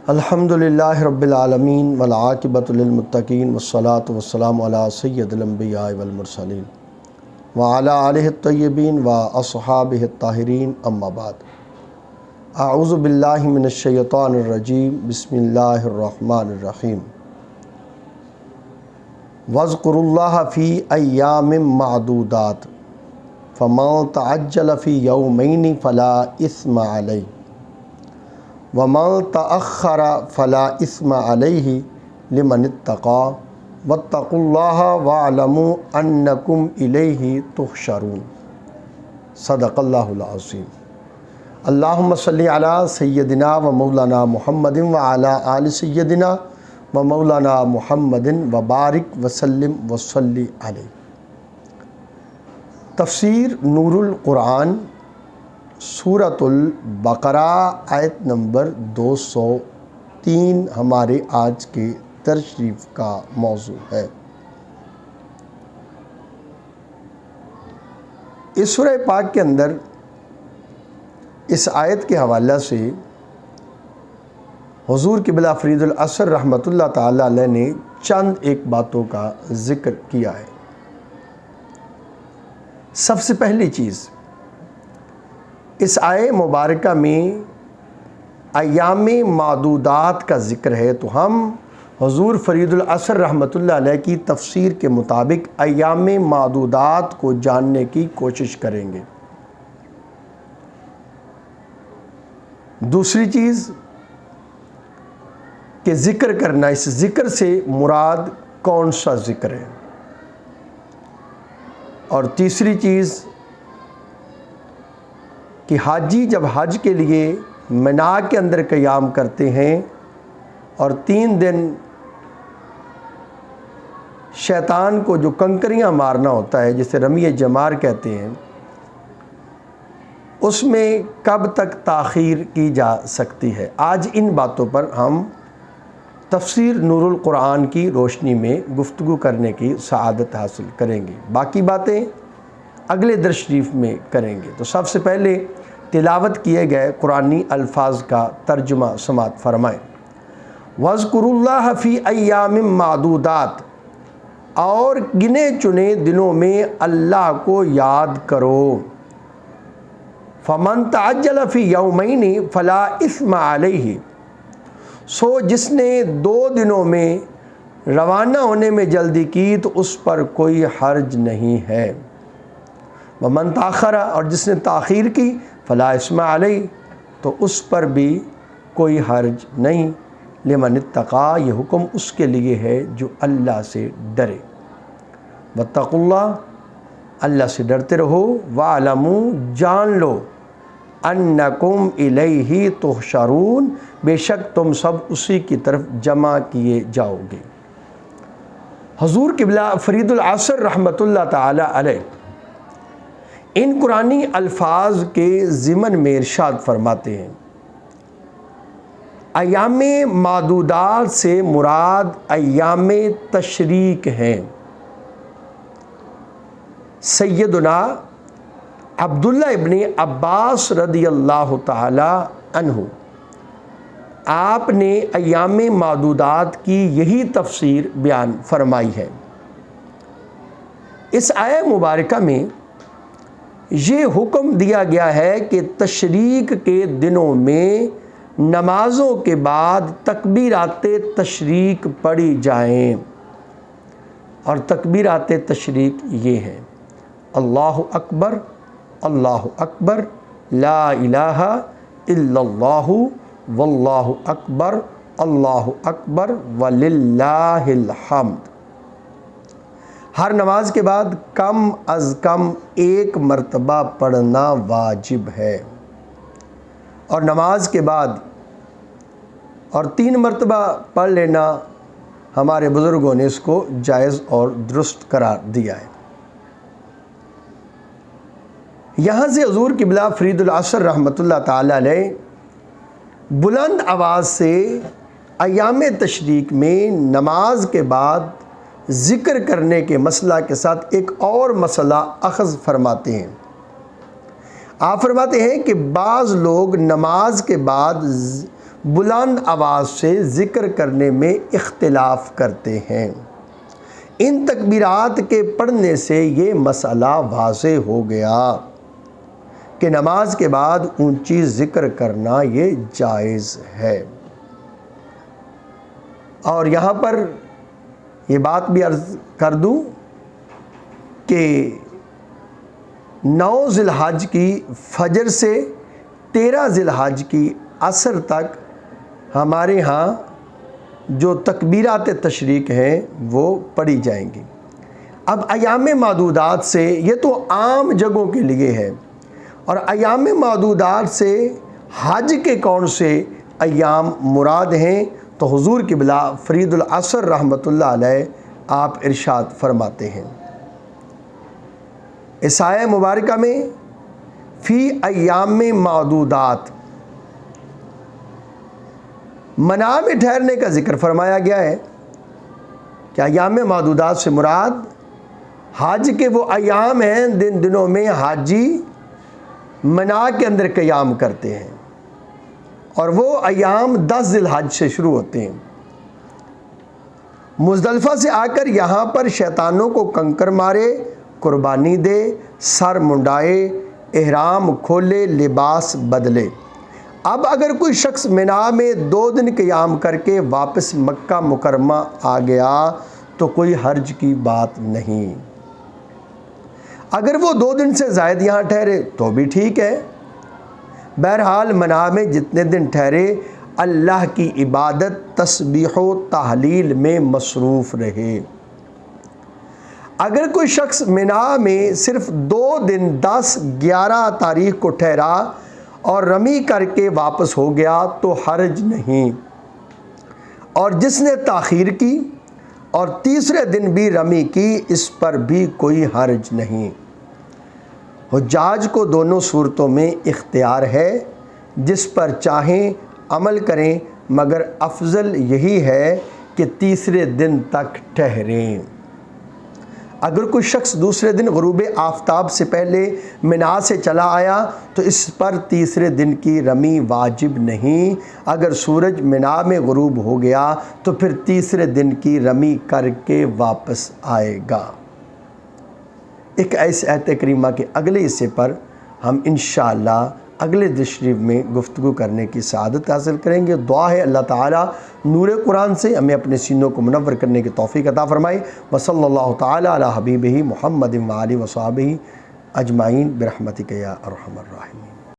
الحمدللہ رب العالمین والعاقبۃ للمتقین والصلاة والسلام علی سید الانبیاء والمرسلین وعلی آلہ الطیبین واصحابہ الطاہرین اما بعد۔ اعوذ باللہ من الشیطان الرجیم، بسم اللہ الرحمن الرحیم۔ واذکروا اللہ فی ایام معدودات فمن تعجل فی یومین فلا اثم علیہ ومن تأخر فلا اثم علیہ لمن اتقى واتقوا اللہ واعلموا انکم الیہ تحشرون۔ صدق اللہ العظیم۔ اللہم صلی علی سیدنا و مولانا محمد وعلی آل سیدنا و مولانا محمد وبارک وسلم وصلی علیہ۔ تفسیر نور القرآن سورۃ البقرہ آیت نمبر 203 ہمارے آج کے درس شریف کا موضوع ہے۔ اس سورہ پاک کے اندر اس آیت کے حوالہ سے حضور قبلہ فرید العصر رحمۃ اللہ تعالی علیہ نے چند ایک باتوں کا ذکر کیا ہے۔ سب سے پہلی چیز، اس آیہ مبارکہ میں ایام معدودات کا ذکر ہے، تو ہم حضور فرید العصر رحمۃ اللہ علیہ کی تفسیر کے مطابق ایام معدودات کو جاننے کی کوشش کریں گے۔ دوسری چیز کہ ذکر کرنا، اس ذکر سے مراد کون سا ذکر ہے۔ اور تیسری چیز کہ حاجی جب حج کے لیے منا کے اندر قیام کرتے ہیں اور 3 دن شیطان کو جو کنکریاں مارنا ہوتا ہے، جسے رمی جمار کہتے ہیں، اس میں کب تک تاخیر کی جا سکتی ہے۔ آج ان باتوں پر ہم تفسیر نور القرآن کی روشنی میں گفتگو کرنے کی سعادت حاصل کریں گے، باقی باتیں اگلے درس شریف میں کریں گے۔ تو سب سے پہلے تلاوت کیے گئے قرآنی الفاظ کا ترجمہ سماعت فرمائیں۔ وَاذْكُرُوا اللَّهَ فِي أَيَّامٍ مَّعْدُودَاتٍ، اور گنے چنے دنوں میں اللہ کو یاد کرو۔ فَمَن تَعَجَّلَ فِي يَوْمَيْنِ فَلَا إِثْمَ عَلَيْهِ، سو جس نے 2 دنوں میں روانہ ہونے میں جلدی کی تو اس پر کوئی حرج نہیں ہے۔ وَمَن تَأَخَّرَ، اور جس نے تاخیر کی، فَلَا إِثْمَ عَلَيْهِ، تو اس پر بھی کوئی حرج نہیں۔ لمن اتقى، یہ حکم اس کے لیے ہے جو اللہ سے ڈرے۔ واتقوا اللہ، اللہ سے ڈرتے رہو۔ وَاعْلَمُوا، جان لو، انکم الیہ تحشرون، بے شک تم سب اسی کی طرف جمع کیے جاؤ گے۔ حضور قبلہ فرید العصر رحمۃ اللہ تعالی علیہ ان قرآنی الفاظ کے ضمن میں ارشاد فرماتے ہیں، ایام معدودات سے مراد ایام تشریق ہیں۔ سیدنا عبداللہ ابن عباس رضی اللہ تعالی عنہ، آپ نے ایام معدودات کی یہی تفسیر بیان فرمائی ہے۔ اس آیہ مبارکہ میں یہ حکم دیا گیا ہے کہ تشریق کے دنوں میں نمازوں کے بعد تکبیرات تشریق پڑھی جائیں، اور تکبیرات تشریق یہ ہیں: اللہ اکبر، اللہ اکبر، لا الہ الا اللہ، واللہ اکبر، اللہ اکبر، وللہ الحمد۔ ہر نماز کے بعد کم از کم 1 مرتبہ پڑھنا واجب ہے، اور نماز کے بعد اور 3 مرتبہ پڑھ لینا ہمارے بزرگوں نے اس کو جائز اور درست قرار دیا ہے۔ یہاں سے حضور قبلہ فرید العصر رحمۃ اللہ تعالی علیہ بلند آواز سے ایام تشریق میں نماز کے بعد ذکر کرنے کے مسئلہ کے ساتھ ایک اور مسئلہ اخذ فرماتے ہیں۔ آپ فرماتے ہیں کہ بعض لوگ نماز کے بعد بلند آواز سے ذکر کرنے میں اختلاف کرتے ہیں۔ ان تکبیرات کے پڑھنے سے یہ مسئلہ واضح ہو گیا کہ نماز کے بعد اونچی ذکر کرنا یہ جائز ہے۔ اور یہاں پر یہ بات بھی عرض کر دوں کہ 9 ذی الحج کی فجر سے 13 ذی الحج کی عصر تک ہمارے ہاں جو تکبیرات تشریق ہیں وہ پڑھی جائیں گی۔ اب ایام معدودات سے، یہ تو عام جگہوں کے لیے ہے، اور ایام معدودات سے حج کے کون سے ایام مراد ہیں تو حضور قبلہ فرید العصر رحمۃ اللہ علیہ آپ ارشاد فرماتے ہیں اس آیہ مبارکہ میں، فی ایام معدودات، منام میں ٹھہرنے کا ذکر فرمایا گیا ہے کہ ایام معدودات سے مراد حج کے وہ ایام ہیں دنوں میں حاجی منا کے اندر قیام کرتے ہیں، اور وہ ایام 10 ذی الحج سے شروع ہوتے ہیں۔ مزدلفہ سے آ کر یہاں پر شیطانوں کو کنکر مارے، قربانی دے، سر منڈائے، احرام کھولے، لباس بدلے۔ اب اگر کوئی شخص منا میں 2 دن قیام کر کے واپس مکہ مکرمہ آ گیا تو کوئی حرج کی بات نہیں۔ اگر وہ 2 دن سے زائد یہاں ٹھہرے تو بھی ٹھیک ہے۔ بہرحال منا میں جتنے دن ٹھہرے اللہ کی عبادت، تسبیح و تحلیل میں مصروف رہے۔ اگر کوئی شخص منا میں صرف 2 دن 10، 11 تاریخ کو ٹھہرا اور رمی کر کے واپس ہو گیا تو حرج نہیں، اور جس نے تاخیر کی اور تیسرے دن بھی رمی کی اس پر بھی کوئی حرج نہیں۔ حجاج کو دونوں صورتوں میں اختیار ہے، جس پر چاہیں عمل کریں، مگر افضل یہی ہے کہ تیسرے دن تک ٹھہریں۔ اگر کوئی شخص دوسرے دن غروب آفتاب سے پہلے منا سے چلا آیا تو اس پر تیسرے دن کی رمی واجب نہیں۔ اگر سورج منا میں غروب ہو گیا تو پھر تیسرے دن کی رمی کر کے واپس آئے گا۔ ایک ایس آیت کریمہ کے اگلے حصے پر ہم انشاءاللہ اگلے درس شریف میں گفتگو کرنے کی سعادت حاصل کریں گے۔ دعا ہے اللہ تعالیٰ نور قرآن سے ہمیں اپنے سینوں کو منور کرنے کی توفیق عطا فرمائے۔ وصلی اللہ تعالیٰ علی حبیبہ محمد و آلہ و صحبہ اجمعین برحمتک یا ارحم الراحمین۔